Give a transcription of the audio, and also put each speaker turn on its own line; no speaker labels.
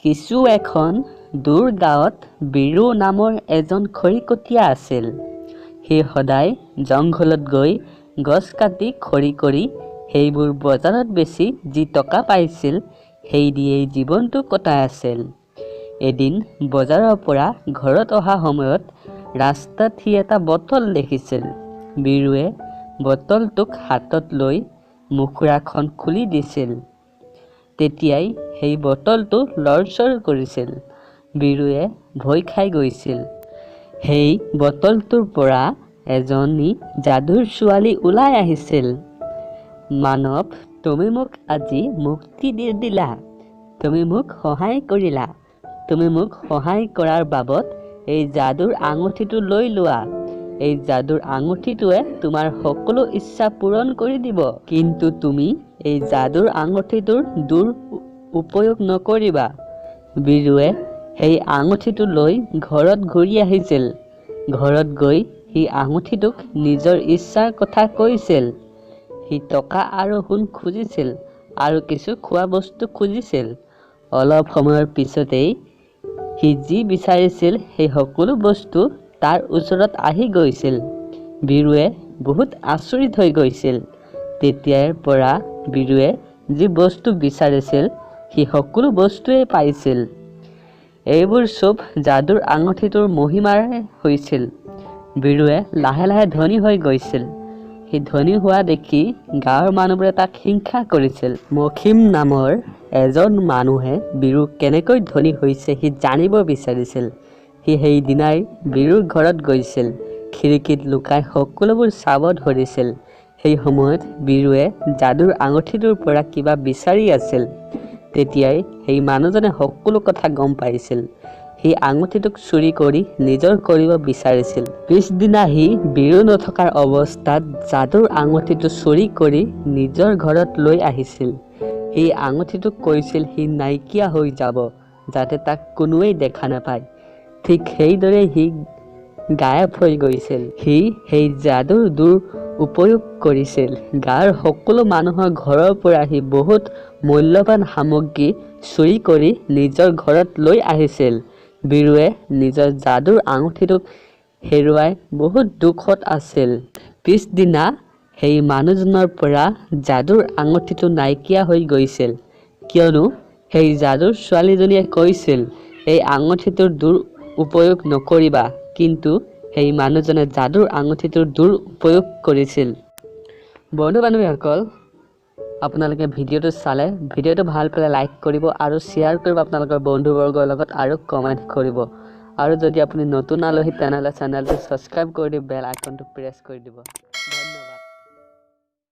কিছু এখন দূৰ গাঁৱত বীৰু নামৰ এজন খৰিকটীয়া আছিল। সি সদায় জংঘলত গৈ গছ কাটি খৰি কৰি সেইবোৰ বজাৰত বেচি যি টকা পাইছিল সেই দিয়েই জীৱনটো কটাই আছিল। এদিন বজাৰৰ পৰা ঘৰত অহা সময়ত ৰাস্তাত সি এটা বটল দেখিছিল। বীৰুৱে বটলটোক হাতত লৈ মুখৰাখন খুলি দিছিল। তেতিয়াই সেই বটলটো লৰচৰ কৰিছিল। বীৰুৱে ভয় খাই গৈছিল। সেই বটলটোৰ পৰা এজনী যাদুৰ ছোৱালী ওলাই আহিছিল। মানৱ, তুমি মোক আজি মুক্তি দি দিলা। তুমি মোক সহায় কৰিলা। তুমি মোক সহায় কৰাৰ বাবদ এই যাদুৰ আঙুঠিটো লৈ লোৱা। এই যাদুৰ আঙুঠিটোৱে তোমাৰ সকলো ইচ্ছা পূৰণ কৰি দিব। কিন্তু তুমি এই যাদুৰ আঙুঠিটোৰ দুৰুপয়োগ নকৰিবা। বীৰুৱে সেই আঙুঠিটো লৈ ঘৰত ঘূৰি আহিছিল। ঘৰত গৈ সি আঙুঠিটোক নিজৰ ইচ্ছাৰ কথা কৈছিল। সি টকা আৰু সোণ খুজিছিল আৰু কিছু খোৱা বস্তু খুজিছিল। অলপ সময়ৰ পিছতেই সি যি বিচাৰিছিল সেই সকলো বস্তু তাৰ ওচৰত আহি গৈছিল। বীৰুৱে বহুত আচৰিত হৈ গৈছিল। তেতিয়াৰ পৰা বীৰুৱে যি বস্তু বিচাৰিছিল সি সকলো বস্তুৱেই পাইছিল। এইবোৰ চব যাদুৰ আঙুঠিটোৰ মহিমাৰে হৈছিল। বীৰুৱে লাহে লাহে ধনী হৈ গৈছিল। সি ধনী হোৱা দেখি গাঁৱৰ মানুহবোৰে তাক হিংসা কৰিছিল। মখিম নামৰ এজন মানুহে বীৰু কেনেকৈ ধনী হৈছে সি জানিব বিচাৰিছিল। সি সেইদিনাই বীৰুৰ ঘৰত গৈছিল। খিৰিকীত লুকাই সকলোবোৰ চাব ধৰিছিল। সেই সময়ত বীৰুৱে যাদুৰ আঙুঠিটোৰ পৰা কিবা বিচাৰি আছিল। তেতিয়াই সেই মানুহজনে সকলো কথা গম পাইছিল। সি আঙুঠিটোক চুৰি কৰি নিজৰ কৰিব বিচাৰিছিল। পিছদিনা সি বীৰু নথকাৰ অৱস্থাত যাদুৰ আঙুঠিটো চুৰি কৰি নিজৰ ঘৰত লৈ আহিছিল। সি আঙুঠিটোক কৈছিল সি নাইকিয়া হৈ যাব, যাতে তাক কোনোৱেই দেখা নাপায়। ঠিক সেইদৰে সি গায়ব হৈ গৈছিল। সি সেই যাদুৰ দুৰুপয়োগ কৰিছিল। গাঁৱৰ সকলো মানুহৰ ঘৰৰ পৰা সি বহুত মূল্যৱান সামগ্ৰী চুৰি কৰি নিজৰ ঘৰত লৈ আহিছিল। বীৰুৱে নিজৰ যাদুৰ আঙুঠিটোক হেৰুৱাই বহুত দুখত আছিল। পিছদিনা সেই মানুহজনৰ পৰা যাদুৰ আঙুঠিটো নাইকিয়া হৈ গৈছিল, কিয়নো সেই যাদুৰ ছোৱালীজনীয়ে কৈছিল এই আঙুঠিটোৰ দুৰুপয়োগ নকৰিবা। কিন্তু সেই মানুহজনে যাদুৰ আঙুঠিটোৰ দুৰুপয়োগ কৰিছিল। বন্ধু বান্ধৱীসকল, আপোনালোকে ভিডিঅ'টো চালে ভিডিঅ'টো ভাল পালে লাইক কৰিব আৰু শ্বেয়াৰ কৰিব আপোনালোকৰ বন্ধুবৰ্গৰ লগত আৰু কমেণ্ট কৰিব। আৰু যদি আপুনি নতুন আলহী তেনেহ'লে চেনেলটো ছাবস্ক্ৰাইব কৰি দি বেল আইকনটো প্ৰেছ কৰি দিব।